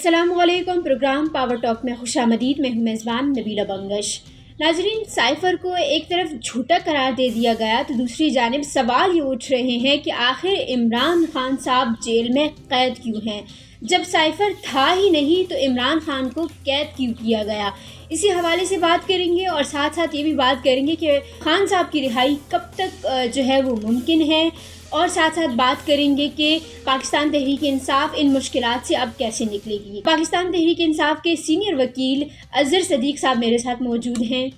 अस्सलामुअलैकुम। Programme power talk में खुशामदीद। मैं हूं मेज़बान नबीला बंगश। नाजरीन, साइफ़र को एक तरफ झूठा करार दे दिया गया तो दूसरी जानिब सवाल ये उठ रहे हैं कि आखिर इमरान खान साहब जेल में कैद क्यों हैं। जब साइफ़र था ही नहीं तो इमरान खान को कैद क्यों किया गया। इसी हवाले से बात करेंगे और साथ साथ ये भी बात करेंगे कि खान साहब की रिहाई कब तक जो है वो मुमकिन है, और साथ साथ बात करेंगे कि पाकिस्तान तहरीक इंसाफ इन मुश्किलात से अब कैसे निकलेगी। पाकिस्तान तहरीक इंसाफ के सीनियर वकील अज़हर सदीक साहब मेरे साथ मौजूद हैं।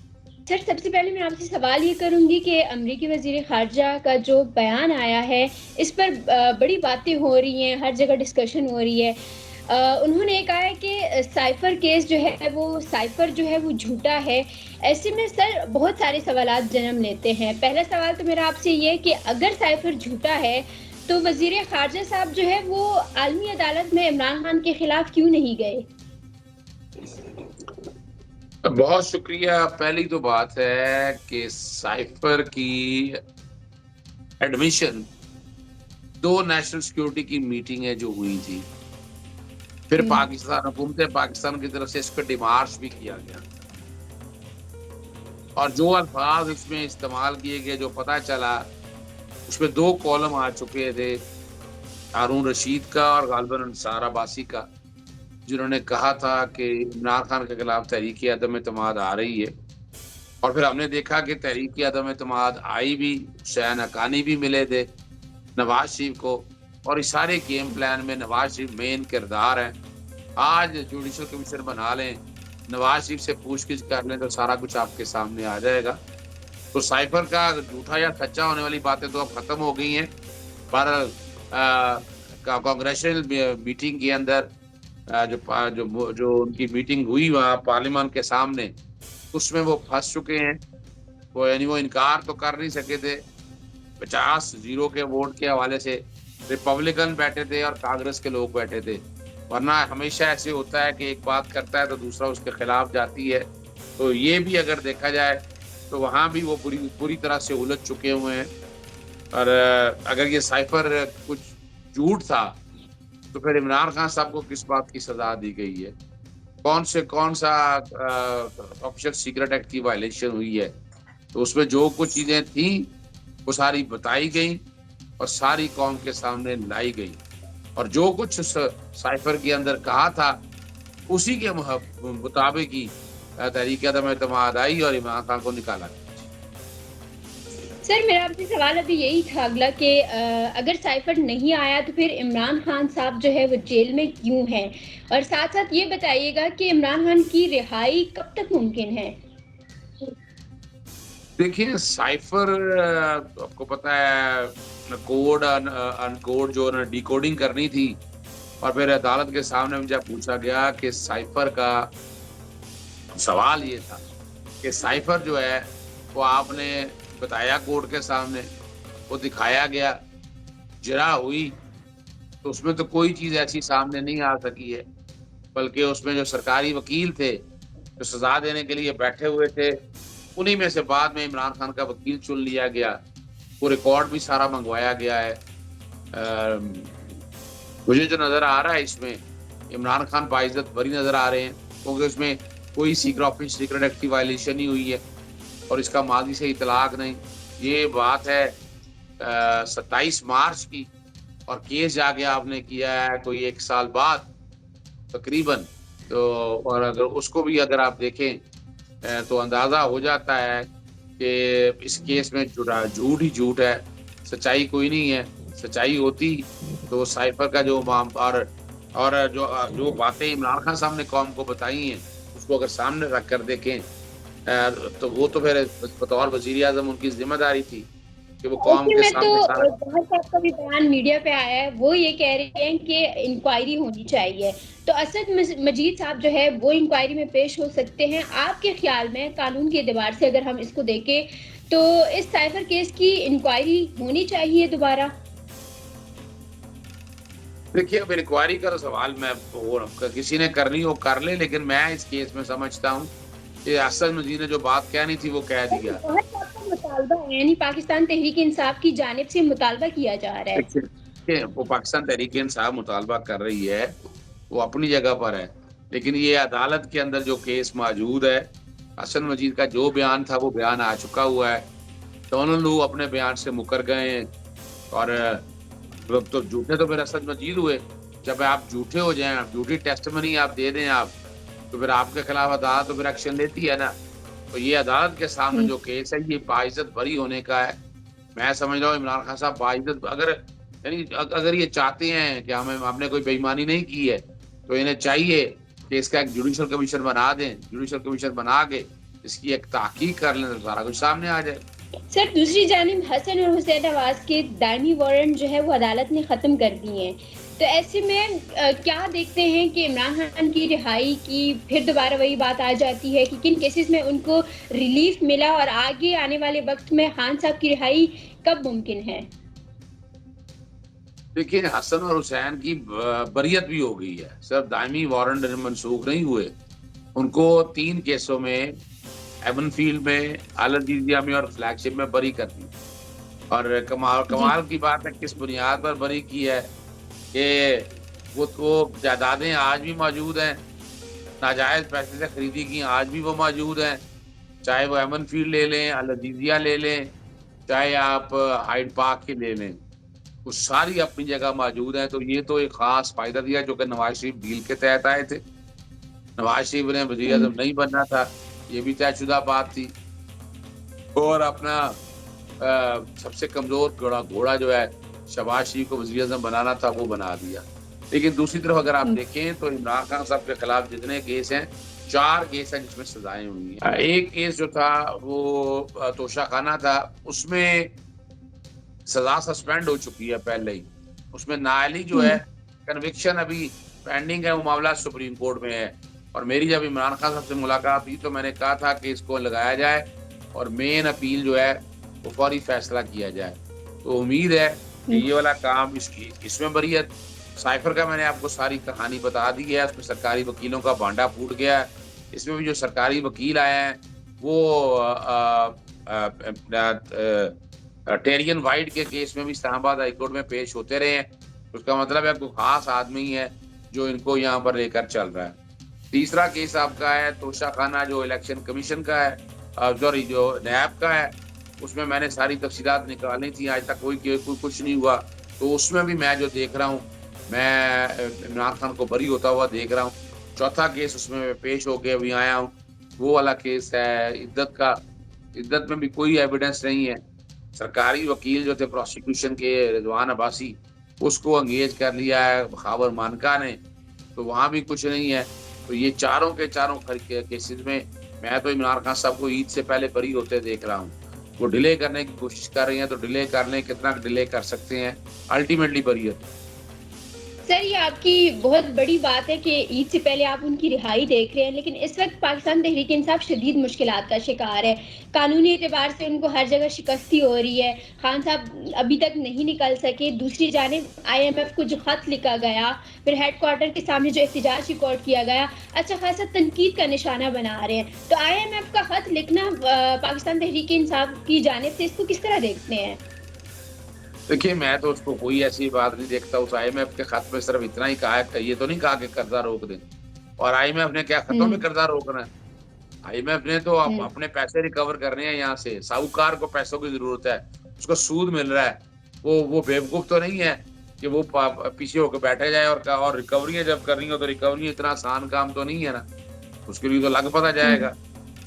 सर, सबसे पहले मैं आपसे सवाल ये करूंगी कि अमरीकी वज़ीर ख़ारजा का जो बयान आया है इस पर बड़ी बातें हो रही हैं, हर जगह डिस्कशन हो रही है। उन्होंने कहा है कि साइफ़र केस जो है वो झूठा है। ऐसे में सर बहुत सारे सवालात जन्म लेते हैं। पहला सवाल तो मेरा आपसे ये है कि अगर साइफ़र झूठा है तो वज़ीर ख़ारजा साहब जो है वो आलमी अदालत में इमरान खान के खिलाफ क्यों नहीं गए? बहुत शुक्रिया। पहली तो बात है कि साइफर की एडमिशन 2 नेशनल सिक्योरिटी की मीटिंग जो हुई थी, फिर पाकिस्तान हुकूमत पाकिस्तान की तरफ से इस पर डिमार्च भी किया गया और जो अल्फाज इसमें इस्तेमाल किए गए, जो पता चला, उसमें 2 कॉलम आ चुके थे, हारून रशीद का और गालिबन अंसार अब्बासी का, जिन्होंने कहा था कि इमरान खान के खिलाफ तहरीक अदम एतमाद आ रही है। और फिर हमने देखा कि तहरीक अदम एतमाद आई भी, हुसैन हक्कानी भी मिले थे नवाज शरीफ को, और इस सारे गेम प्लान में नवाज शरीफ मेन किरदार हैं। आज जुडिशल कमीशन बना लें, नवाज शरीफ से पूछगिछ कर लें तो सारा कुछ आपके सामने आ जाएगा। तो साइफर का झूठा या सच्चा होने वाली बातें तो अब खत्म हो गई हैं। पर कांग्रेचुअल मीटिंग के अंदर जो उनकी मीटिंग हुई वहाँ पार्लियामेंट के सामने, उसमें वो फंस चुके हैं। वो इनकार तो कर नहीं सके थे। 50-0 के वोट के हवाले से रिपब्लिकन बैठे थे और कांग्रेस के लोग बैठे थे, वरना हमेशा ऐसे होता है कि एक बात करता है तो दूसरा उसके खिलाफ जाती है। तो ये भी अगर देखा जाए तो वहाँ भी वो पूरी तरह से उलझ चुके हुए हैं। और अगर ये साइफर कुछ झूठ था तो फिर इमरान खान साहब को किस बात की सजा दी गई है, कौन सा ऑफिशियल सीक्रेट एक्ट की वायलेशन हुई है। तो उसमें जो कुछ चीजें थी वो सारी बताई गई और सारी कौम के सामने लाई गई, और जो कुछ उस साइफर के अंदर कहा था उसी के मुताबिक ही तहरीक अदम एतमाद आई और इमरान खान को निकाला गया। सर, मेरा आपसे सवाल अभी यही था अगला कि अगर साइफर नहीं आया तो फिर इमरान खान साहब जो है वो जेल में क्यों हैं, और साथ साथ ये बताइएगा कि इमरान खान की रिहाई कब तक मुमकिन है। देखिए, साइफर आपको पता है, कोड अनकोड जो डिकोडिंग करनी थी, और फिर अदालत के सामने जब पूछा गया कि साइफर का सवाल ये था कि साइफर जो है वो आपने बताया कोर्ट के सामने, वो दिखाया गया, जरा हुई, तो उसमें तो कोई चीज ऐसी सामने नहीं आ सकी है। बल्कि उसमें जो सरकारी वकील थे जो सजा देने के लिए बैठे हुए थे, उन्हीं में से बाद में इमरान खान का वकील चुन लिया गया। वो रिकॉर्ड भी सारा मंगवाया गया है। मुझे जो नजर आ रहा है इसमें इमरान खान बाइज्जत बरी नजर आ रहे हैं, क्योंकि उसमें कोई सीक्रेट एक्ट की वायलेशन नहीं हुई है और इसका माजी से इतलाक नहीं। ये बात है 27 मार्च की, और केस जाके आपने किया है कोई 1 साल बाद तकरीबन। तो और अगर उसको भी अगर आप देखें तो अंदाजा हो जाता है कि इस केस में झूठ ही झूठ है, सच्चाई कोई नहीं है। सच्चाई होती तो साइफर का जो और जो बातें इमरान खान साहब ने कौम को बताई हैं, उसको अगर सामने रख कर देखें तो वो तो फिर बतौर वजीर आजम उनकी जिम्मेदारी थी कि वो कौम के सामने सारा। बहुत साहब का भी बयान मीडिया पे आया है, वो ये कह रहे हैं कि इंक्वायरी होनी चाहिए, तो असद मजीद साहब जो है वो इंक्वायरी में पेश हो सकते हैं। आपके ख्याल में कानून के एतबार से अगर हम इसको देखें तो इस साइफर केस की इंक्वायरी होनी चाहिए दोबारा? देखिए, अब इंक्वायरी का तो सवाल मैं किसी ने करनी हो कर ले, लेकिन मैं इस केस में समझता हूँ कि असद मजीद ने जो बात कहनी थी वो कह दिया। मुतालबा है, यानी पाकिस्तान तहरीक इंसाफ की जानिब से मुतालबा किया जा रहा है। वो पाकिस्तान तहरीक इंसाफ मुतालबा कर रही है, वो अपनी जगह पर है। लेकिन ये अदालत के अंदर जो केस मौजूद है, हसन मजीद का जो बयान था वो बयान आ चुका हुआ है। दोनों लोग अपने बयान से मुकर गए हैं और तो झूठे तो फिर हसन मजीद हुए। जब आप झूठे हो जाएं, आप झूठी टेस्टिमनी आप दे दें आप, तो फिर आपके खिलाफ अदालत तो फिर एक्शन लेती है ना। तो ये अदालत के सामने हम्म। जो केस है ये बाइज्जत बरी होने का है। मैं समझ रहा हूँ इमरान खान साहब बाइज्जत अगर यानी अगर ये चाहते हैं कि हमें हमने कोई बेईमानी नहीं की है, तो इन्हें चाहिए कि इसका एक जुडिशल कमीशन बना दें। जुडिशल कमीशन बना के इसकी एक तहकीक कर लें तो सारा कुछ सामने आ जाए। सर, दूसरी जानिब हसन और हुसैन नवाज के दायमी वारंट जो है वो अदालत ने ख़त्म कर दिए हैं। तो ऐसे में क्या देखते हैं कि इमरान खान की रिहाई की फिर दोबारा वही बात आ जाती है कि किन केसेस में उनको रिलीफ मिला और आगे आने वाले वक्त में खान साहब की रिहाई कब मुमकिन है? देखिए, हसन और हुसैन की बरियत भी हो गई है, सिर्फ दायमी वारंट मनसूख नहीं हुए। उनको 3 केसों में एवनफील्ड में, अल अजीजिया में और फ्लैगशिप में बरी कर दी। और कमाल जी। कमाल की बात है किस बुनियाद पर बरी की है कि वो जायदादें आज भी मौजूद हैं, नाजायज पैसे से खरीदी की आज भी वो मौजूद हैं। चाहे वो एवनफील्ड ले लें, अल अजीजिया ले लें, चाहे आप हाइड पार्क की ले लें, वो सारी अपनी जगह मौजूद हैं। तो ये तो एक खास फायदा दिया जो कि नवाज शरीफ डील के तहत आए थे। नवाज शरीफ ने वजीर हुँ। आजम नहीं बनना था, ये भी तयशुदा बात थी। और अपना सबसे कमजोर घोड़ा जो है शहबाज शरीफ को वजीर आजम बनाना था, वो बना दिया। लेकिन दूसरी तरफ अगर आप हुँ। देखें तो इमरान खान साहब के खिलाफ जितने केस हैं, 4 केस हैं जिसमें सजाएं हुई हैं। एक केस जो था वो तोशा खाना था, उसमें सजा सस्पेंड हो चुकी है पहले ही। उसमें नाअहली जो हुँ। है, कन्विक्शन अभी पेंडिंग है, वो मामला सुप्रीम कोर्ट में है। और मेरी जब इमरान खान साहब से मुलाकात हुई तो मैंने कहा था कि इसको लगाया जाए और मेन अपील जो है वो फौरी फैसला किया जाए। तो उम्मीद है कि हुँ। ये वाला काम इसमें बरियत साइफर का मैंने आपको सारी कहानी बता दी है। उसमें सरकारी वकीलों का भांडा फूट गया है। इसमें भी जो सरकारी वकील आए हैं वो टेरियन वाइट के केस में भी इस्लामाबाद हाईकोर्ट में पेश होते रहे हैं। उसका मतलब है कोई खास आदमी है जो इनको यहाँ पर लेकर चल रहा है। तीसरा केस आपका है तोशा खाना, जो इलेक्शन कमीशन का है, सॉरी जो नैब का है। उसमें मैंने सारी तफसीलात निकाली थी, आज तक कोई कुछ नहीं हुआ। तो उसमें भी मैं जो देख रहा हूँ, मैं इमरान खान को बरी होता हुआ देख रहा हूँ। चौथा केस उसमें मैं पेश होके अभी आया हूँ, वो वाला केस है इद्दत का। इद्दत में भी कोई एविडेंस नहीं है। सरकारी वकील जो थे प्रोसिक्यूशन के, रिजवान अब्बासी, उसको एंगेज कर लिया है खावर मानका ने, तो वहाँ भी कुछ नहीं है। तो ये चारों के चारों केसेस में मैं तो इमरान खान साहब को ईद से पहले बरी होते देख रहा हूँ। वो डिले करने की कोशिश कर रही हैं, तो डिले कर लें, कितना डिले कर सकते हैं, अल्टीमेटली बरी। सर, ये आपकी बहुत बड़ी बात है कि ईद से पहले आप उनकी रिहाई देख रहे हैं, लेकिन इस वक़्त पाकिस्तान तहरीक-ए-इंसाफ शदीद मुश्किलात का शिकार है। कानूनी एतबार से उनको हर जगह शिकस्ती हो रही है। खान साहब अभी तक नहीं निकल सके। दूसरी जानिब IMF को जो ख़त लिखा गया, फिर हेडक्वार्टर के सामने जो एहतजाज रिकॉर्ड किया गया, अच्छा खासा तनकीद का निशाना बना रहे हैं। तो IMF का ख़त लिखना पाकिस्तान तहरीक-ए-इंसाफ की जानिब से इसको किस तरह देखते हैं? देखिए, मैं तो उसको कोई ऐसी बात नहीं देखता। उस IMF के खत में सिर्फ इतना ही कहा है, ये तो नहीं कहा कि कर्जा रोक दें। और IMF ने क्या खतों में हुँ। कर्जा रोकना है? IMF ने तो हुँ। अपने पैसे रिकवर करने हैं यहाँ से। साहूकार को पैसों की जरूरत है, उसको सूद मिल रहा है। वो बेवकूफ तो नहीं है कि वो पीछे होकर बैठे जाए और रिकवरियां जब करनी हो तो रिकवरी इतना आसान काम तो नहीं है ना। उसके लिए तो लग पता हुँ। जाएगा।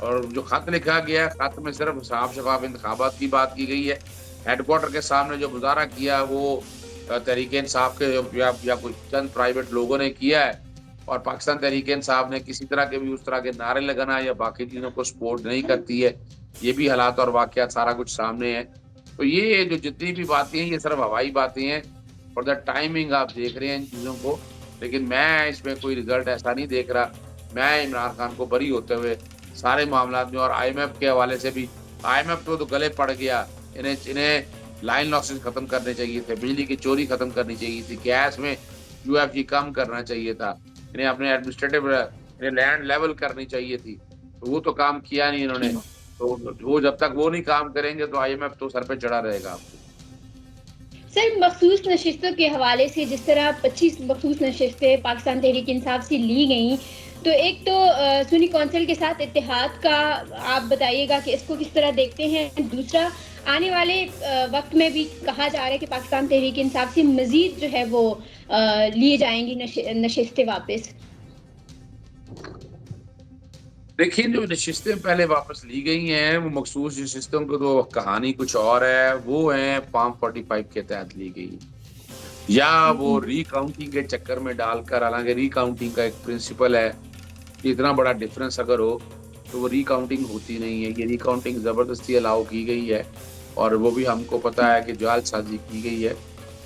और जो खत लिखा गया है, खत में सिर्फ साफ शफाफ इंतखाबात की बात की गई है। हेडक्वार्टर के सामने जो मुजाहरा किया वो तहरीक-ए-इंसाफ के या कोई चंद प्राइवेट लोगों ने किया है। और पाकिस्तान तहरीक-ए-इंसाफ ने किसी तरह के भी उस तरह के नारे लगाना या बाकी चीज़ों को सपोर्ट नहीं करती है। ये भी हालात और वाक़यात सारा कुछ सामने है। तो ये जो जितनी भी बातें हैं, ये सिर्फ हवाई बातें हैं। फॉर द टाइमिंग आप देख रहे हैं इन चीज़ों को, लेकिन मैं इसमें कोई रिज़ल्ट ऐसा नहीं देख रहा। मैं इमरान खान को बरी होते हुए सारे मामलात में, और IMF के हवाले से भी, IMF तो गले पड़ गया। इन्हें लाइन लॉसेस खत्म करने चाहिए थे, बिजली की चोरी खत्म करनी चाहिए थी, गैस में UFG कम करना चाहिए था, इन्हें अपने एडमिनिस्ट्रेटिव इन्हें लैंड लेवल करनी चाहिए थी। तो वो तो काम किया नहीं इन्होंने। तो वो जब तक वो नहीं काम करेंगे तो IMF तो सर पे चढ़ा रहेगा आपको। सर, मखसूस नशिस्तों के हवाले से जिस तरह 25 मखसूस नशिस्तें पाकिस्तान तहरीक इंसाफ से ली गईं, तो एक तो सुन्नी कौंसिल के साथ इत्तेहाद का आप बताइएगा कि इसको किस तरह देखते हैं? दूसरा, आने वाले वक़्त में भी कहा जा रहा है कि पाकिस्तान तहरीक इंसाफ से मज़ीद जो है वो लिए जाएँगी नशिस्तें वापस। देखिए, जो नशिस्तें पहले वापस ली गई हैं, वो मखसूस नशिस्तों की तो कहानी कुछ और है। वो हैं फॉर्म 45 के तहत ली गई, या वो रीकाउंटिंग के चक्कर में डालकर, हालाँकि रीकाउंटिंग का एक प्रिंसिपल है कि इतना बड़ा डिफरेंस अगर हो, तो वो रीकाउंटिंग होती नहीं है। ये रीकाउंटिंग ज़बरदस्ती अलाउ की गई है, और वो भी हमको पता है कि जालसाज़ी की गई है।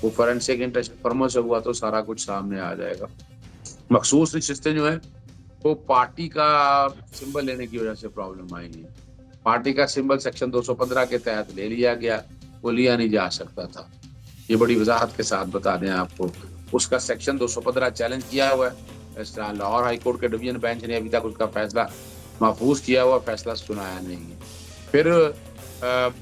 वो फोरेंसिक इंटरफर्मर से हुआ तो सारा कुछ सामने आ जाएगा। मखसूस नशिस्तें जो हैं, वो पार्टी का सिंबल लेने की वजह से प्रॉब्लम आई है। पार्टी का सिंबल सेक्शन 215 के तहत ले लिया गया, वो लिया नहीं जा सकता था। ये बड़ी वजाहत के साथ बता दें आपको। उसका सेक्शन 215 चैलेंज किया हुआ है। इस तरह लाहौर हाई कोर्ट के डिवीजन बेंच ने अभी तक उसका फैसला महफूज किया हुआ फैसला सुनाया नहीं है। फिर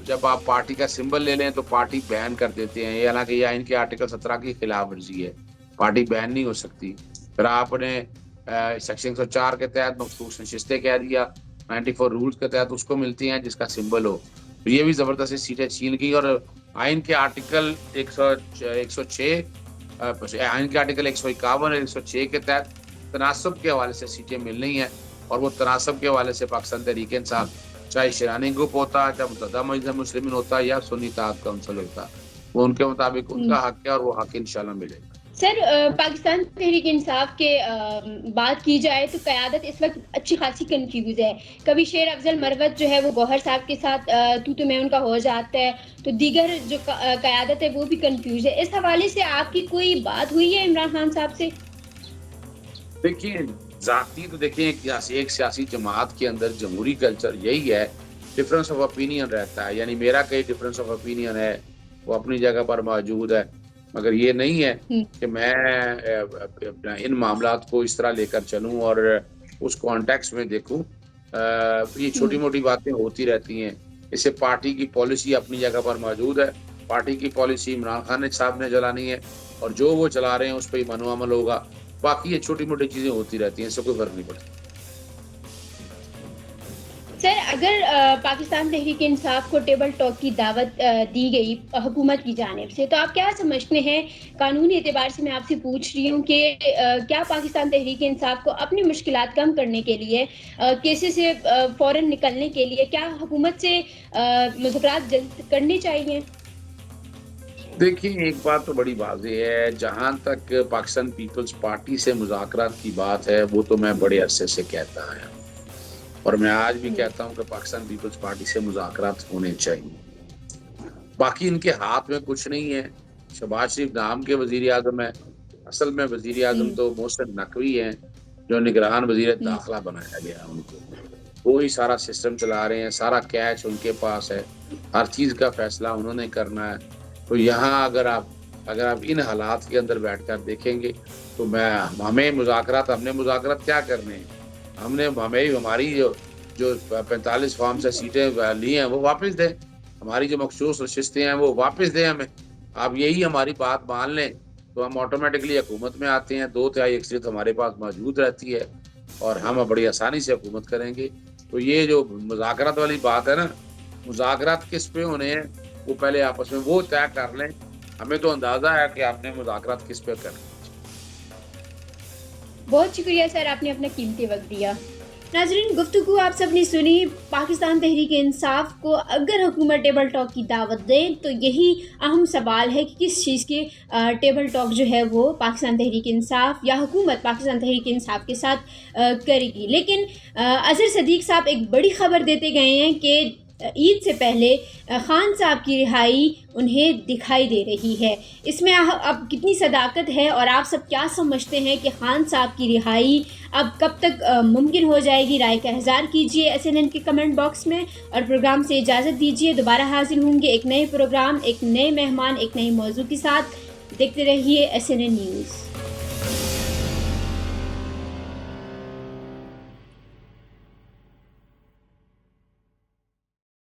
जब आप पार्टी का सिंबल ले लें तो पार्टी बैन कर देते हैं, हालांकि यह इनके आर्टिकल 17 की खिलाफ वर्जी है। पार्टी बैन नहीं हो सकती। फिर आपने सेक्शन 104 के तहत मखसूस नशिस्तें कह दिया, 94 रूल्स के तहत उसको मिलती हैं जिसका सिंबल हो। तो ये भी जबरदस्ती सीटें छीन गई, और आइन के आर्टिकल 106 आइन के आर्टिकल 151 और 106 के तहत तनासब के हवाले से सीटें मिल रही हैं, और वो तनासब के हवाले से पाकिस्तान तहरीक इंसाफ, चाहे शरानी ग्रुप होता, चाहे मुत्तहदा मजलिस मुस्लिमीन होता, या सुन्नी इत्तेहाद काउंसिल होता, वो उनके मुताबिक उनका हक है, और वो हक इंशाल्लाह मिलेगा। सर, पाकिस्तान तहरीक इंसाफ के बात की जाए तो क़यादत इस वक्त अच्छी खासी कंफ्यूज है। कभी शेर अफजल मरवत जो है वो गौहर साहब के साथ तू मैं उनका हो जाता है, तो दीगर जो क़यादत है वो भी कंफ्यूज है। इस हवाले से आपकी कोई बात हुई है इमरान खान साहब से? देखिए, ज़ाती तो देखिए, एक सियासी जमात के अंदर जमहूरी कल्चर यही है, डिफरेंस ऑफ ओपिनियन रहता है। यानी मेरा कई डिफरेंस ऑफ ओपिनियन है, वो अपनी जगह पर मौजूद है, मगर ये नहीं है कि मैं अपना इन मामलात को इस तरह लेकर चलूँ और उस कॉन्टेक्स्ट में देखूँ। ये छोटी मोटी बातें होती रहती हैं। इससे पार्टी की पॉलिसी अपनी जगह पर मौजूद है। पार्टी की पॉलिसी इमरान खान साहब ने चलानी है, और जो वो चला रहे हैं उस पर ही मनो अमल होगा। बाकी ये छोटी मोटी चीजें होती रहती हैं, इससे कोई फर्क नहीं पड़ता। सर, अगर पाकिस्तान तहरीक इंसाफ को टेबल टॉक की दावत दी गई हुकूमत की जानिब से, तो आप क्या समझते हैं? कानूनी एतबार से मैं आपसे पूछ रही हूँ कि क्या पाकिस्तान तहरीक इंसाफ को अपनी मुश्किलात कम करने के लिए, केसेस से फ़ौरन निकलने के लिए, क्या हुकूमत से मुज़ाकरात जल्द करने चाहिए? देखिए, एक बात तो बड़ी वाज़ेह है, जहाँ तक पाकिस्तान पीपल्स पार्टी से मुज़ाकरात की बात है, वो तो मैं बड़े अरसे से कहता आया हूँ, और मैं आज भी कहता हूँ कि पाकिस्तान पीपल्स पार्टी से मुज़ाकरात होने चाहिए। बाकी इनके हाथ में कुछ नहीं है। शहबाज शरीफ नाम के वज़ीर-ए-आज़म है, असल में वज़ीर-ए-आज़म तो मोहसिन नकवी हैं, जो निगरान वज़ीर दाखिला बनाया गया उनको। वो ही सारा सिस्टम चला रहे हैं, सारा कैश उनके पास है, हर चीज़ का फ़ैसला उन्होंने करना है। तो यहाँ अगर आप इन हालात के अंदर बैठकर देखेंगे, तो हमने मुज़ाकरात क्या करने हैं? हमें हमारी जो 45 फॉर्म से सीटें ली हैं वो वापस दें, हमारी जो मखसूस नशिस्तें हैं वो वापस दें हमें। आप यही हमारी बात मान लें, तो हम ऑटोमेटिकली हुकूमत में आते हैं, 2/3 अक्सरियत हमारे पास मौजूद रहती है, और हम बड़ी आसानी से हुकूमत करेंगे। तो ये जो मुज़ाकरात वाली बात है ना, मुज़ाकरात किस पे होने हैं, वो पहले आपस में वो तय कर लें। हमें तो अंदाज़ा है कि आपने मुज़ाकरात किस पे करने। बहुत शुक्रिया सर, आपने अपना कीमती वक्त दिया। नाज़रीन, गुफ्तगू आप सब ने सुनी। पाकिस्तान तहरीक इंसाफ को अगर हुकूमत टेबल टॉक की दावत दे, तो यही अहम सवाल है कि किस चीज़ की टेबल टॉक जो है वो पाकिस्तान तहरीक इंसाफ या हुकूमत पाकिस्तान तहरीक इंसाफ के साथ करेगी। लेकिन अज़हर सदीक़ साहब एक बड़ी ख़बर देते गए हैं कि ईद से पहले ख़ान साहब की रिहाई उन्हें दिखाई दे रही है। इसमें अब कितनी सदाकत है, और आप सब क्या समझते हैं कि ख़ान साहब की रिहाई अब कब तक मुमकिन हो जाएगी? राय का इज़हार कीजिए SNN के कमेंट बॉक्स में, और प्रोग्राम से इजाज़त दीजिए। दोबारा हाजिर होंगे एक नए प्रोग्राम, एक नए मेहमान, एक नए मौजू के साथ। देखते रहिए SNN न्यूज़।